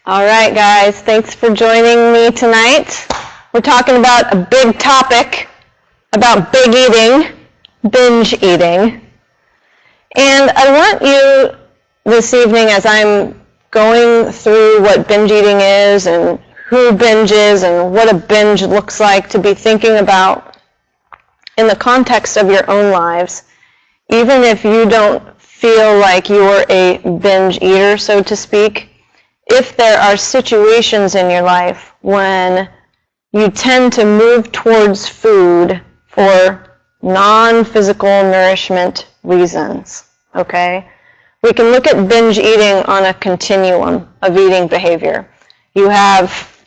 All right, guys, thanks for joining me tonight. We're talking about a big topic about big eating, binge eating. And I want you this evening, as I'm going through what binge eating is and who binges and what a binge looks like, to be thinking about in the context of your own lives, even if you don't feel like you're a binge eater, so to speak. If there are situations in your life when you tend to move towards food for non-physical nourishment reasons, okay? We can look at binge eating on a continuum of eating behavior. You have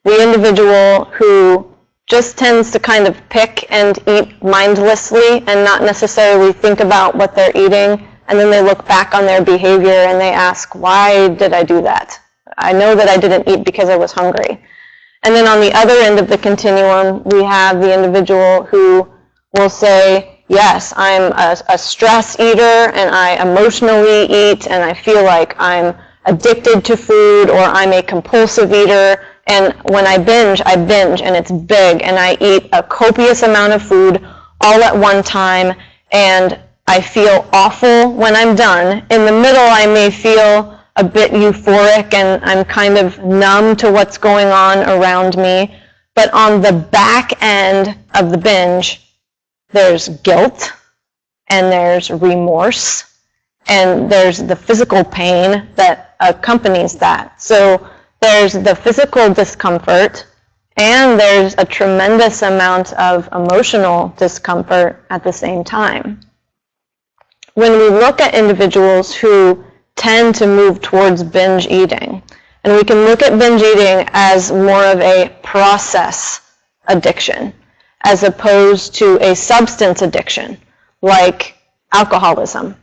the individual who just tends to kind of pick and eat mindlessly and not necessarily think about what they're eating. And then they look back on their behavior and they ask, why did I do that? I know that I didn't eat because I was hungry. And then on the other end of the continuum, we have the individual who will say, yes, I'm a stress eater and I emotionally eat and I feel like I'm addicted to food, or I'm a compulsive eater, and when I binge and it's big and I eat a copious amount of food all at one time, and I feel awful when I'm done. In the middle, I may feel a bit euphoric and I'm kind of numb to what's going on around me. But on the back end of the binge, there's guilt and there's remorse and there's the physical pain that accompanies that. So there's the physical discomfort and there's a tremendous amount of emotional discomfort at the same time. When we look at individuals who tend to move towards binge eating, and we can look at binge eating as more of a process addiction, as opposed to a substance addiction, like alcoholism.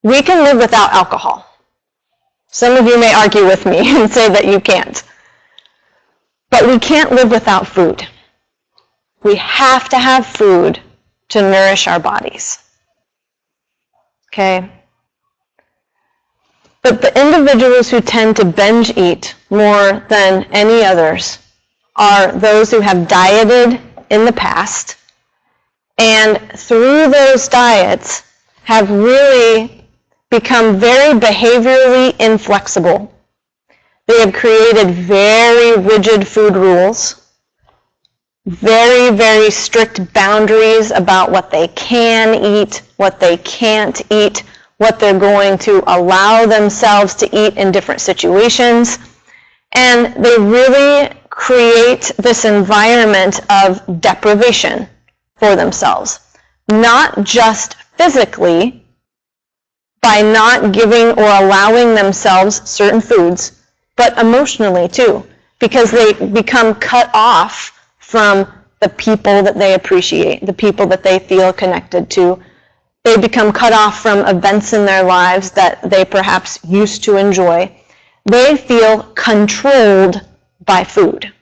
We can live without alcohol. Some of you may argue with me and say that you can't. But we can't live without food. We have to have food to nourish our bodies. Okay? But the individuals who tend to binge eat more than any others are those who have dieted in the past, and through those diets have really become very behaviorally inflexible. They have created very rigid food rules, very, very strict boundaries about what they can eat, what they can't eat, what they're going to allow themselves to eat in different situations. And they really create this environment of deprivation for themselves, not just physically by not giving or allowing themselves certain foods, but emotionally too, because they become cut off from the people that they appreciate, the people that they feel connected to. They become cut off from events in their lives that they perhaps used to enjoy. They feel controlled by food.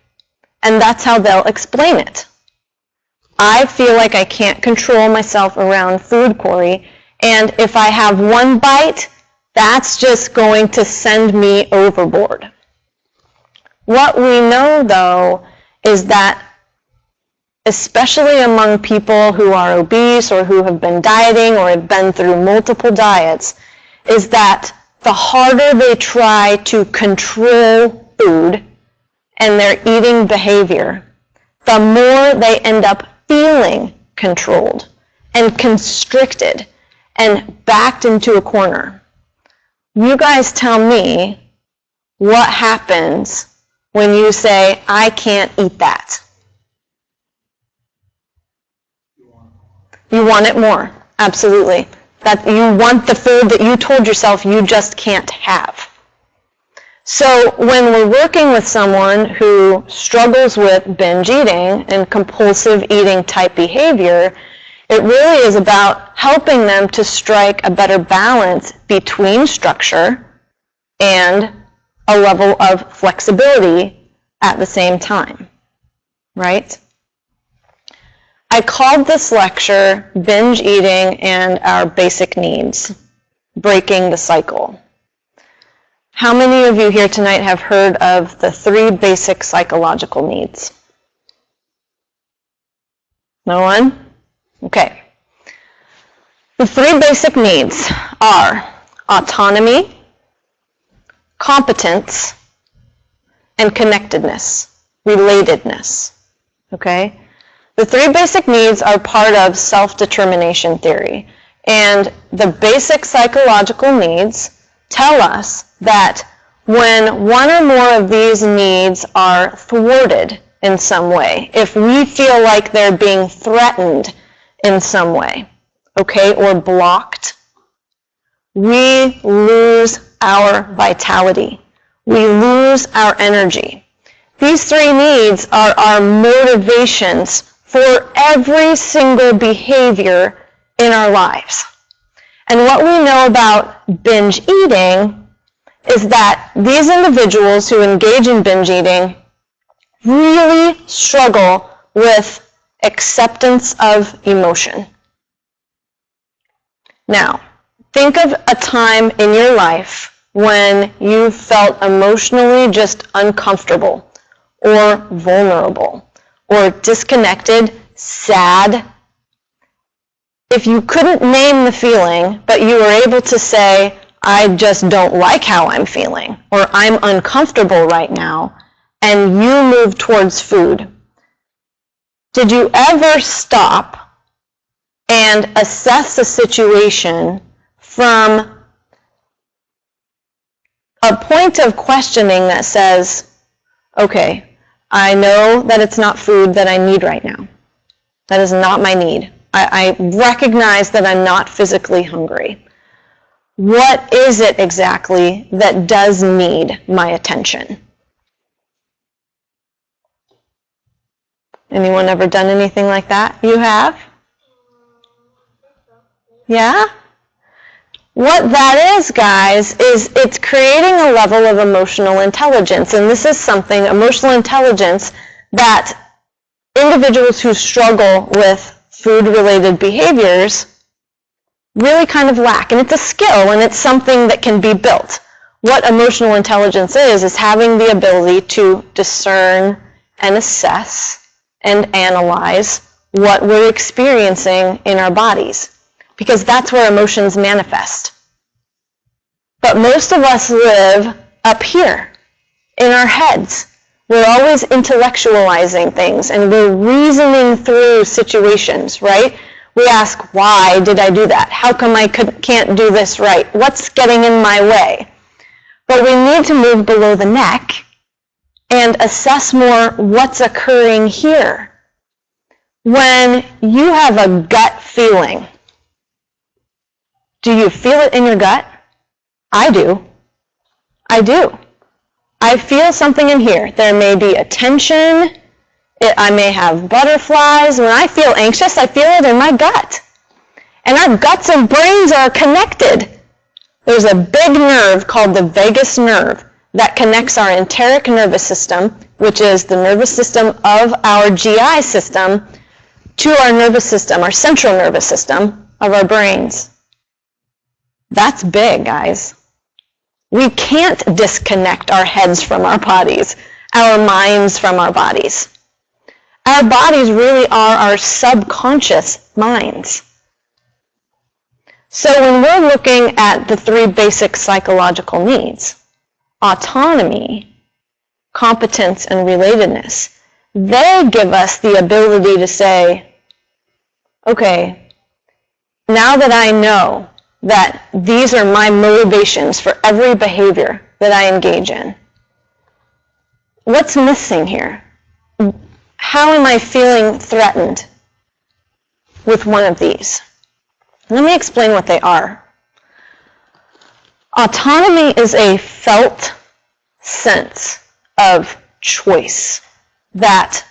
And that's how they'll explain it. I feel like I can't control myself around food, Corey, and if I have one bite, that's just going to send me overboard. What we know, though, is that especially among people who are obese or who have been dieting or have been through multiple diets, is that the harder they try to control food and their eating behavior, the more they end up feeling controlled and constricted and backed into a corner. You guys tell me what happens when you say, I can't eat that. You want it more, absolutely. That you want the food that you told yourself you just can't have. So when we're working with someone who struggles with binge eating and compulsive eating type behavior, it really is about helping them to strike a better balance between structure and a level of flexibility at the same time, right? I called this lecture Binge Eating and Our Basic Needs, Breaking the Cycle. How many of you here tonight have heard of the 3 basic psychological needs? No one? Okay. The 3 basic needs are autonomy, competence, and connectedness, relatedness. Okay? The 3 basic needs are part of self-determination theory. And the basic psychological needs tell us that when one or more of these needs are thwarted in some way, if we feel like they're being threatened in some way, okay, or blocked, we lose our vitality. We lose our energy. These 3 needs are our motivations for every single behavior in our lives. And what we know about binge eating is that these individuals who engage in binge eating really struggle with acceptance of emotion. Now, think of a time in your life when you felt emotionally just uncomfortable or vulnerable or disconnected, sad. If you couldn't name the feeling, but you were able to say, I just don't like how I'm feeling, or I'm uncomfortable right now, and you move towards food, did you ever stop and assess the situation from a point of questioning that says, okay, I know that it's not food that I need right now. That is not my need. I recognize that I'm not physically hungry. What is it exactly that does need my attention? Anyone ever done anything like that? You have? Yeah? What that is, guys, is it's creating a level of emotional intelligence. And this is something, emotional intelligence, that individuals who struggle with food-related behaviors really kind of lack. And it's a skill, and it's something that can be built. What emotional intelligence is having the ability to discern and assess and analyze what we're experiencing in our bodies, because that's where emotions manifest. But most of us live up here in our heads. We're always intellectualizing things, and we're reasoning through situations, right? We ask, why did I do that? How come I can't do this right? What's getting in my way? But we need to move below the neck and assess more what's occurring here. When you have a gut feeling, do you feel it in your gut? I do. I do. I feel something in here. There may be a tension. I may have butterflies. When I feel anxious, I feel it in my gut. And our guts and brains are connected. There's a big nerve called the vagus nerve that connects our enteric nervous system, which is the nervous system of our GI system, to our nervous system, our central nervous system of our brains. That's big, guys. We can't disconnect our heads from our bodies, our minds from our bodies. Our bodies really are our subconscious minds. So when we're looking at the 3 basic psychological needs, autonomy, competence, and relatedness, they give us the ability to say, okay, now that I know that these are my motivations for every behavior that I engage in, what's missing here? How am I feeling threatened with one of these? Let me explain what they are. Autonomy is a felt sense of choice, that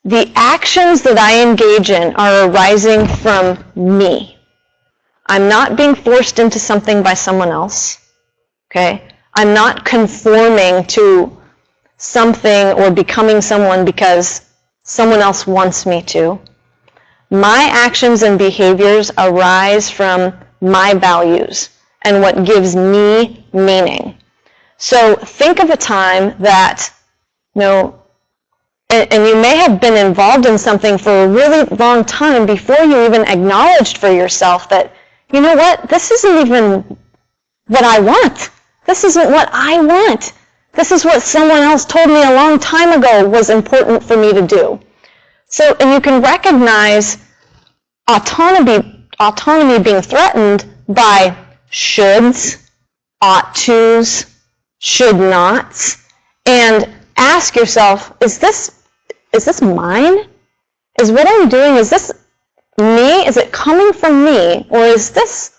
the actions that I engage in are arising from me. I'm not being forced into something by someone else, okay? I'm not conforming to something or becoming someone because someone else wants me to. My actions and behaviors arise from my values and what gives me meaning. So think of a time that, and you may have been involved in something for a really long time before you even acknowledged for yourself that, you know what, this isn't even what I want. This isn't what I want. This is what someone else told me a long time ago was important for me to do. So, and you can recognize autonomy being threatened by shoulds, ought tos, should nots, and ask yourself, is this mine? Is what I'm doing, is this me? Is it coming from me? Or is this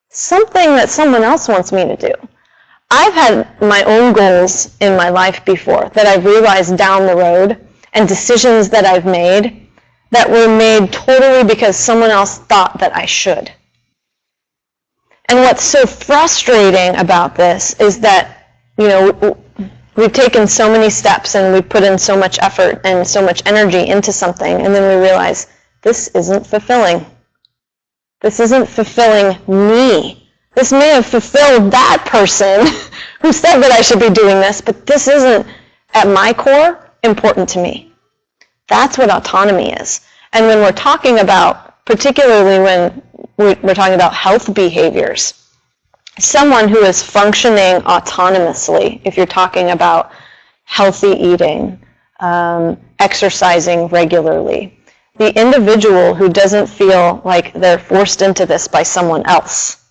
something that someone else wants me to do? I've had my own goals in my life before that I've realized down the road, and decisions that I've made that were made totally because someone else thought that I should. And what's so frustrating about this is that, we've taken so many steps and we've put in so much effort and so much energy into something, and then we realize this isn't fulfilling. This isn't fulfilling me. This may have fulfilled that person who said that I should be doing this, but this isn't, at my core, important to me. That's what autonomy is. And when we're talking about, particularly when we're talking about health behaviors, someone who is functioning autonomously, if you're talking about healthy eating, exercising regularly, the individual who doesn't feel like they're forced into this by someone else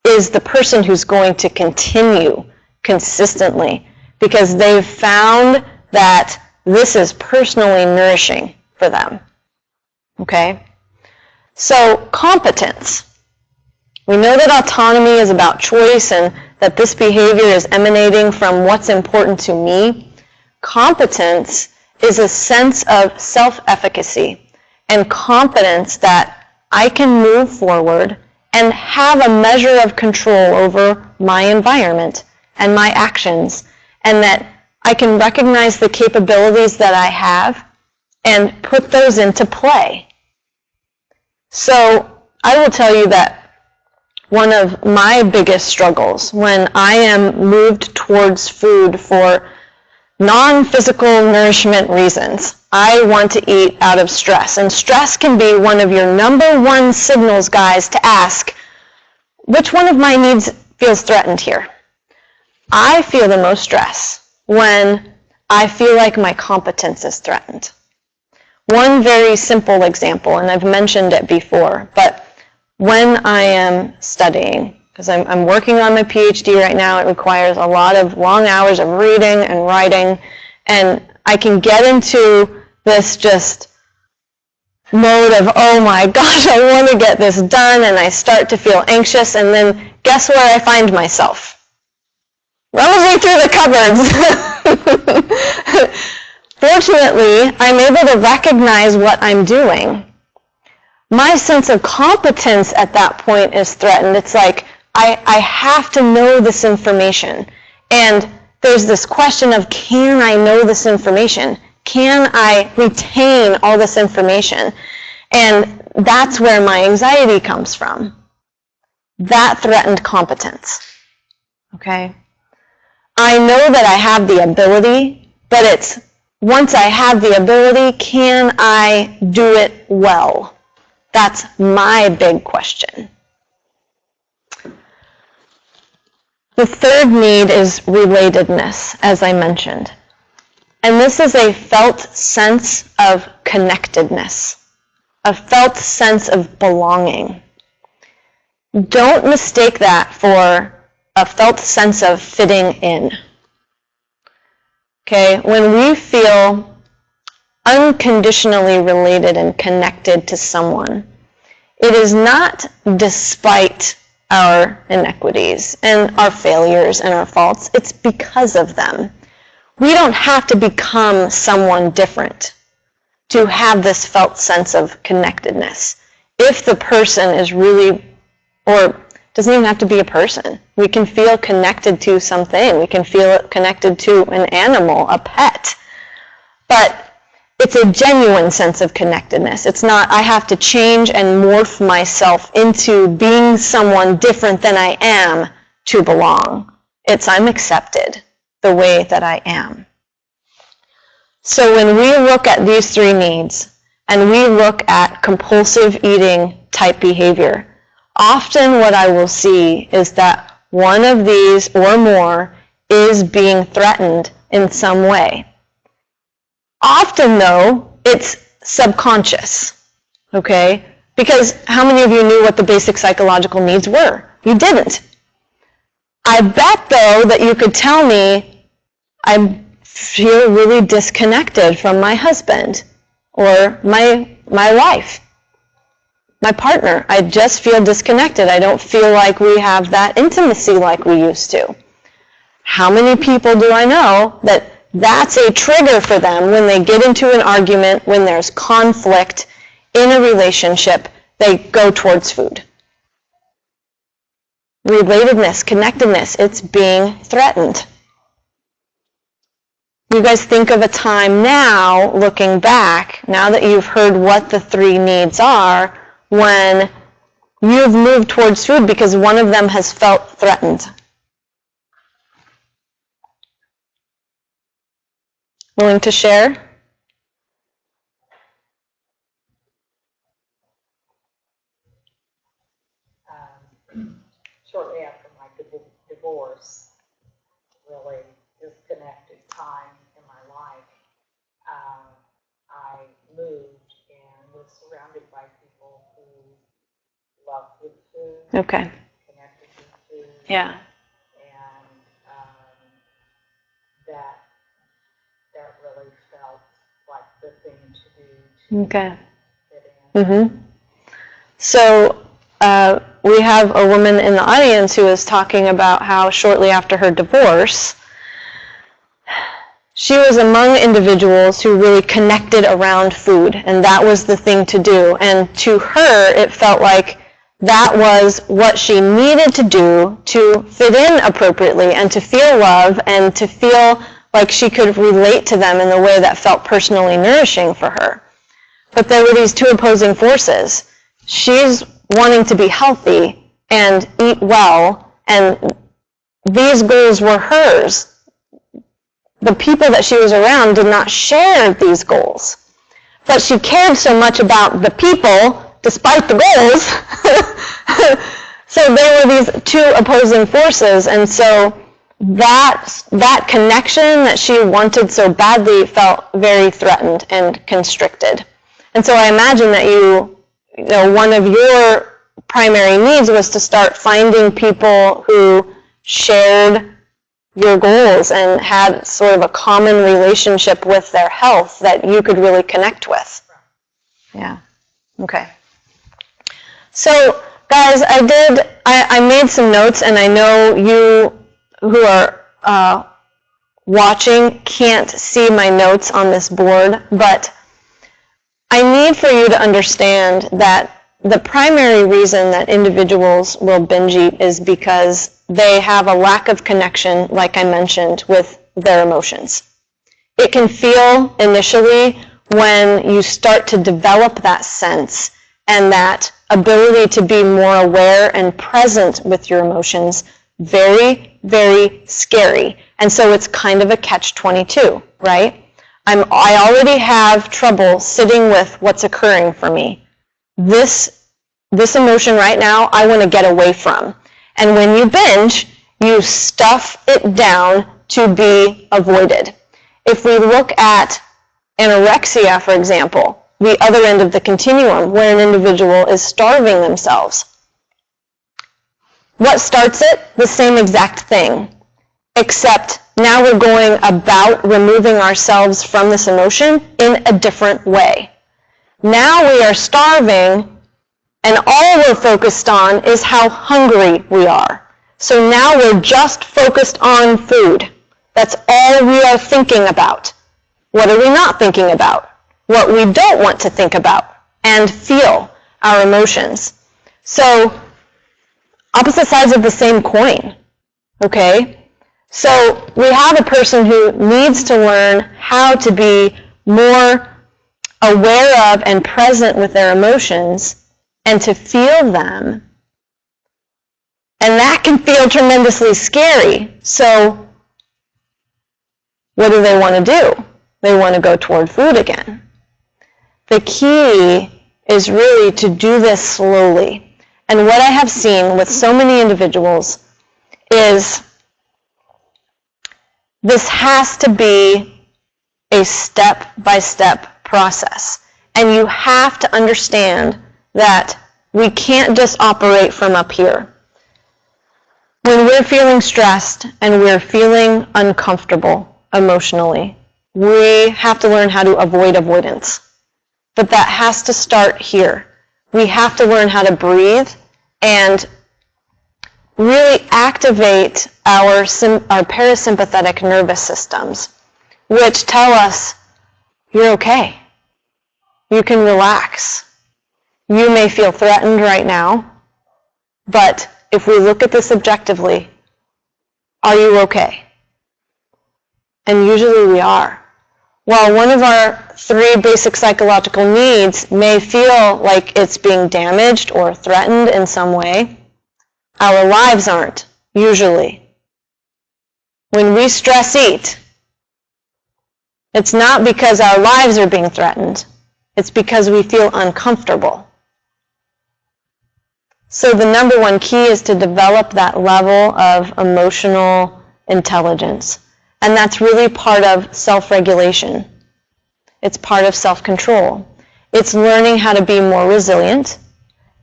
is the person who's going to continue consistently because they've found that this is personally nourishing for them. Okay? So, competence. We know that autonomy is about choice and that this behavior is emanating from what's important to me. Competence is a sense of self-efficacy and confidence that I can move forward and have a measure of control over my environment and my actions, and that I can recognize the capabilities that I have and put those into play. So I will tell you that one of my biggest struggles when I am moved towards food for non-physical nourishment reasons, I want to eat out of stress. And stress can be one of your number one signals, guys, to ask, which one of my needs feels threatened here? I feel the most stress when I feel like my competence is threatened. One very simple example, and I've mentioned it before, but when I am studying, because I'm working on my PhD right now, it requires a lot of long hours of reading and writing, and I can get into this just mode of, oh my gosh, I want to get this done, and I start to feel anxious, and then guess where I find myself? Rummaging through the cupboards. Fortunately, I'm able to recognize what I'm doing. My sense of competence at that point is threatened. It's like, I have to know this information. And there's this question of, can I know this information? Can I retain all this information? And that's where my anxiety comes from. That threatened competence. Okay? I know that I have the ability, but it's, once I have the ability, can I do it well? That's my big question. The third need is relatedness, as I mentioned. And this is a felt sense of connectedness, a felt sense of belonging. Don't mistake that for a felt sense of fitting in. Okay, when we feel unconditionally related and connected to someone, it is not despite our inequities and our failures and our faults. It's because of them. We don't have to become someone different to have this felt sense of connectedness. If the person is really, or doesn't even have to be a person. We can feel connected to something. We can feel connected to an animal, a pet. But it's a genuine sense of connectedness. It's not, I have to change and morph myself into being someone different than I am to belong. It's I'm accepted the way that I am. So when we look at these three needs, and we look at compulsive eating type behavior, often what I will see is that one of these or more is being threatened in some way. Often, though, it's subconscious, okay? Because how many of you knew what the basic psychological needs were? You didn't. I bet, though, that you could tell me, I feel really disconnected from my husband or my wife, my partner. I just feel disconnected. I don't feel like we have that intimacy like we used to. How many people do I know that that's a trigger for them when they get into an argument, when there's conflict in a relationship, they go towards food? Relatedness, connectedness, it's being threatened. You guys think of a time now, looking back, now that you've heard what the three needs are, when you've moved towards food because one of them has felt threatened. Willing to share? Shortly after my divorce, really disconnected time in my life, I moved and was surrounded by people who loved good food, Okay. connected with food, Yeah. and that really felt like the thing to do to Okay. fit in. Mm-hmm. So we have a woman in the audience who is talking about how shortly after her divorce, she was among individuals who really connected around food, and that was the thing to do. And to her, it felt like that was what she needed to do to fit in appropriately and to feel love and to feel like she could relate to them in the way that felt personally nourishing for her. But there were these two opposing forces. She's wanting to be healthy and eat well, and these goals were hers. The people that she was around did not share these goals. But she cared so much about the people, despite the goals. So there were these two opposing forces, and so that connection that she wanted so badly felt very threatened and constricted. And so I imagine that you know, one of your primary needs was to start finding people who shared your goals and had sort of a common relationship with their health that you could really connect with. Yeah. Okay. So, guys, I made some notes, and I know you who are watching can't see my notes on this board, but I need for you to understand that the primary reason that individuals will binge eat is because they have a lack of connection, like I mentioned, with their emotions. It can feel initially when you start to develop that sense and that ability to be more aware and present with your emotions very, very scary. And so it's kind of a catch-22, right? I already have trouble sitting with what's occurring for me. This emotion right now, I want to get away from. And when you binge, you stuff it down to be avoided. If we look at anorexia, for example, the other end of the continuum, where an individual is starving themselves, what starts it? The same exact thing, except now we're going about removing ourselves from this emotion in a different way. Now we are starving, and all we're focused on is how hungry we are. So now we're just focused on food. That's all we are thinking about. What are we not thinking about? What we don't want to think about and feel, our emotions. So opposite sides of the same coin, okay? So we have a person who needs to learn how to be more aware of and present with their emotions and to feel them And that can feel tremendously scary. So what do they want to do? They want to go toward food again. The key is really to do this slowly. And what I have seen with so many individuals is this has to be a step-by-step process. And you have to understand that we can't just operate from up here. When we're feeling stressed and we're feeling uncomfortable emotionally, we have to learn how to avoid avoidance. But that has to start here. We have to learn how to breathe and really activate our parasympathetic nervous systems, which tell us, you're okay. You can relax. You may feel threatened right now, but if we look at this objectively, are you okay? And usually we are. While one of our 3 basic psychological needs may feel like it's being damaged or threatened in some way, our lives aren't, usually. When we stress eat, it's not because our lives are being threatened. It's because we feel uncomfortable. So the number one key is to develop that level of emotional intelligence. And that's really part of self-regulation. It's part of self-control. It's learning how to be more resilient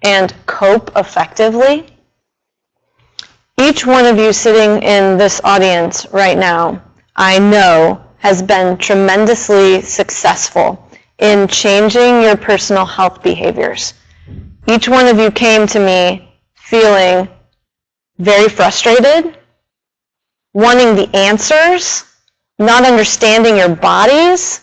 and cope effectively. Each one of you sitting in this audience right now, I know, has been tremendously successful in changing your personal health behaviors. Each one of you came to me feeling very frustrated, wanting the answers, not understanding your bodies,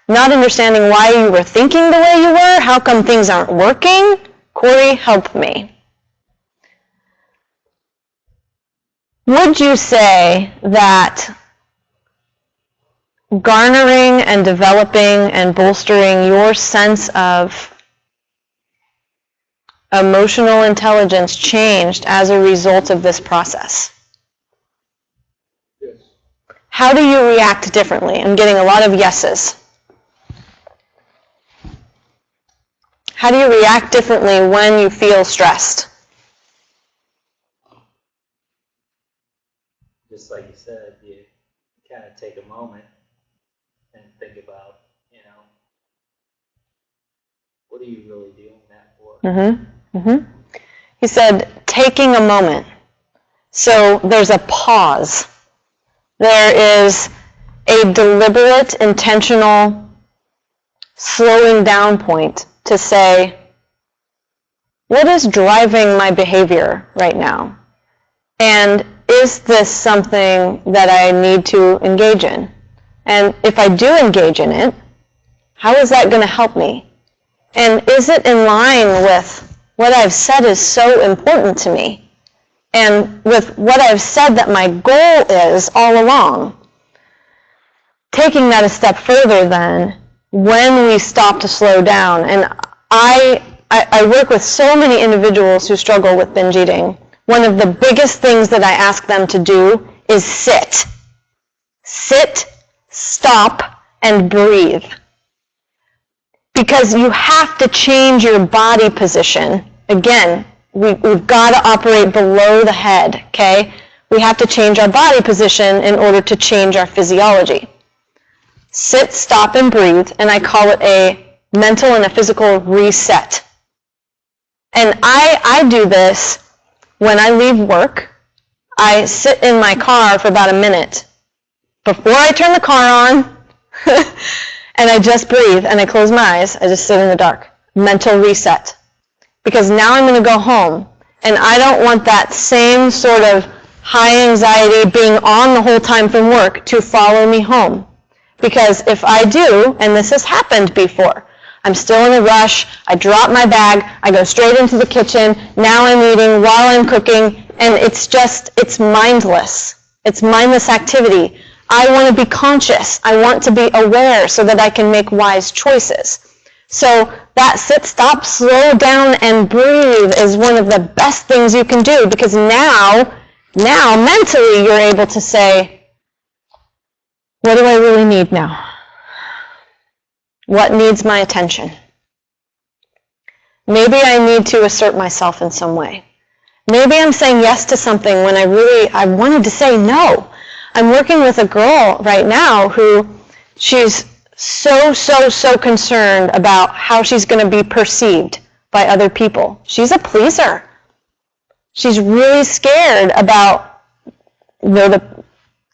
not understanding why you were thinking the way you were, how come things aren't working. Corey, help me. Would you say that garnering and developing and bolstering your sense of emotional intelligence changed as a result of this process? Yes. How do you react differently? I'm getting a lot of yeses. How do you react differently when you feel stressed? Just like you said, you kind of take a moment and think about, what are you really doing that for? He said, taking a moment. So there's a pause. There is a deliberate, intentional slowing down point to say, what is driving my behavior right now? And is this something that I need to engage in? And if I do engage in it, how is that going to help me? And is it in line with what I've said is so important to me? And with what I've said that my goal is all along? Taking that a step further then, when we stop to slow down, and I work with so many individuals who struggle with binge eating. One of the biggest things that I ask them to do is sit. Sit, stop, and breathe. Because you have to change your body position. Again, we've got to operate below the head, okay? We have to change our body position in order to change our physiology. Sit, stop, and breathe, and I call it a mental and a physical reset. And I do this when I leave work. I sit in my car for about a minute before I turn the car on, and I just breathe, and I close my eyes. I just sit in the dark. Mental reset. Because now I'm going to go home, and I don't want that same sort of high anxiety being on the whole time from work to follow me home. Because if I do, and this has happened before, I'm still in a rush, I drop my bag, I go straight into the kitchen, now I'm eating while I'm cooking, and it's mindless. It's mindless activity. I want to be conscious. I want to be aware so that I can make wise choices. So that sit, stop, slow down, and breathe is one of the best things you can do, because now mentally you're able to say, what do I really need now? What needs my attention? Maybe I need to assert myself in some way. Maybe I'm saying yes to something when I wanted to say no. I'm working with a girl right now who she's so concerned about how she's going to be perceived by other people. She's a pleaser. She's really scared about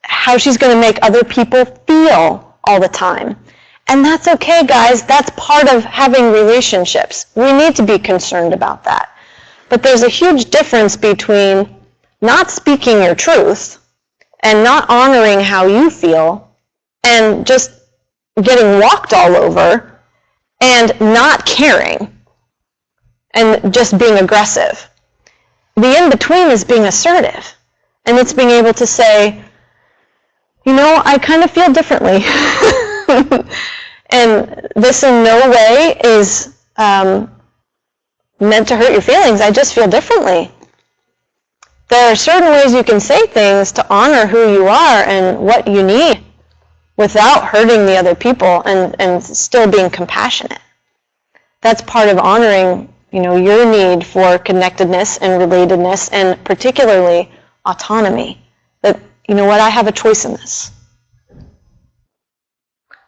how she's going to make other people feel all the time. And that's okay, guys. That's part of having relationships. We need to be concerned about that. But there's a huge difference between not speaking your truth and not honoring how you feel and just getting walked all over and not caring and just being aggressive. The in-between is being assertive, and it's being able to say, I kind of feel differently. And this in no way is meant to hurt your feelings. I just feel differently. There are certain ways you can say things to honor who you are and what you need without hurting the other people and still being compassionate. That's part of honoring, your need for connectedness and relatedness, and particularly autonomy. That, I have a choice in this.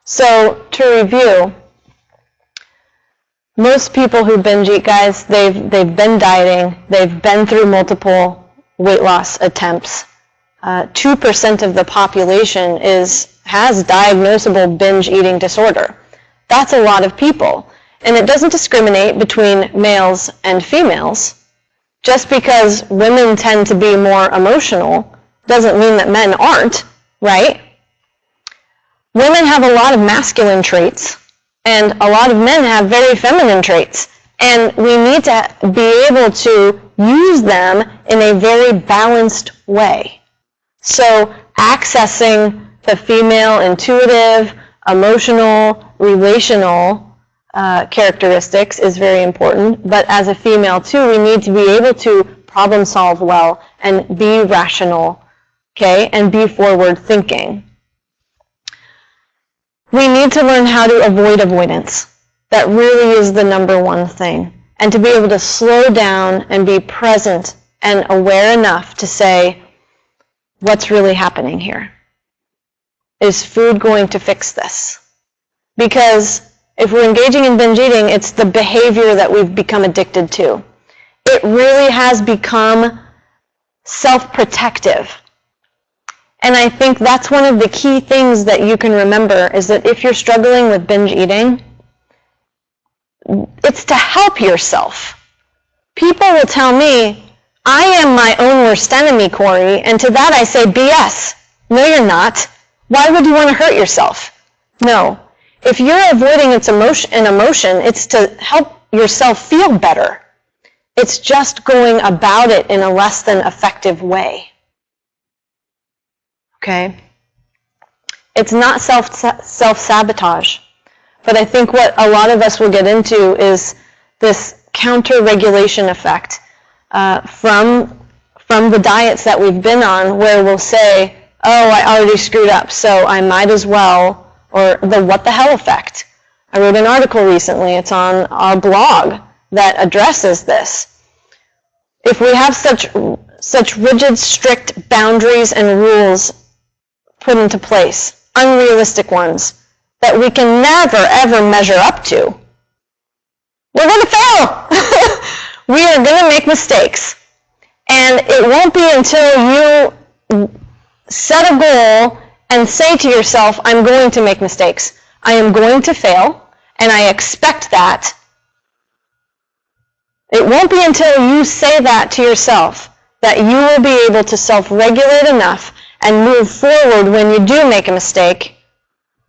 So, to review, most people who binge eat, guys, they've been dieting, they've been through multiple weight loss attempts. 2% of the population has diagnosable binge eating disorder. That's a lot of people. And it doesn't discriminate between males and females. Just because women tend to be more emotional doesn't mean that men aren't, right? Women have a lot of masculine traits, and a lot of men have very feminine traits. And we need to be able to use them in a very balanced way. So accessing the female intuitive, emotional, relational characteristics is very important. But as a female, too, we need to be able to problem solve well and be rational, okay, and be forward thinking. We need to learn how to avoid avoidance. That really is the number one thing. And to be able to slow down and be present and aware enough to say, what's really happening here? Is food going to fix this? Because if we're engaging in binge eating, it's the behavior that we've become addicted to. It really has become self-protective. And I think that's one of the key things that you can remember, is that if you're struggling with binge eating, it's to help yourself. People will tell me, I am my own worst enemy, Corey, and to that I say, BS. No, you're not. Why would you want to hurt yourself? No. If you're avoiding an emotion, it's to help yourself feel better. It's just going about it in a less than effective way. Okay? It's not self-sabotage. But I think what a lot of us will get into is this counter-regulation effect from the diets that we've been on, where we'll say, oh, I already screwed up, so I might as well, or the what the hell effect. I wrote an article recently, it's on our blog, that addresses this. If we have such rigid, strict boundaries and rules put into place, unrealistic ones, that we can never, ever measure up to, we're going to fail. We are going to make mistakes. And it won't be until you set a goal and say to yourself, I'm going to make mistakes. I am going to fail, and I expect that. It won't be until you say that to yourself that you will be able to self-regulate enough and move forward when you do make a mistake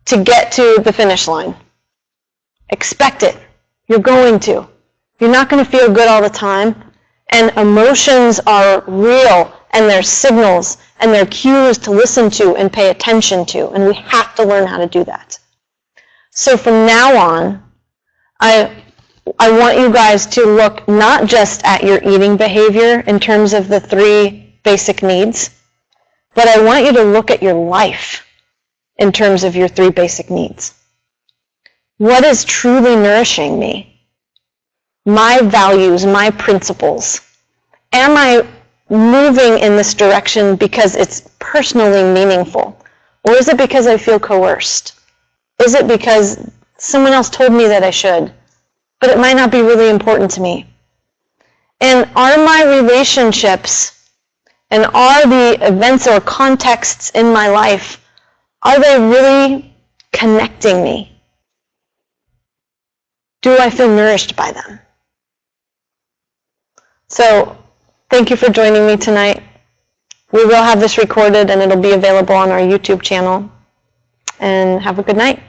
to get to the finish line. Expect it. You're going to. You're not going to feel good all the time. And emotions are real, and they're signals, and they're cues to listen to and pay attention to. And we have to learn how to do that. So from now on, I want you guys to look not just at your eating behavior in terms of the 3 basic needs, but I want you to look at your life in terms of your 3 basic needs. What is truly nourishing me? My values, my principles. Am I moving in this direction because it's personally meaningful? Or is it because I feel coerced? Is it because someone else told me that I should, but it might not be really important to me? And are my relationships and are the events or contexts in my life, are they really connecting me? Do I feel nourished by them? So, thank you for joining me tonight. We will have this recorded and it'll be available on our YouTube channel. And have a good night.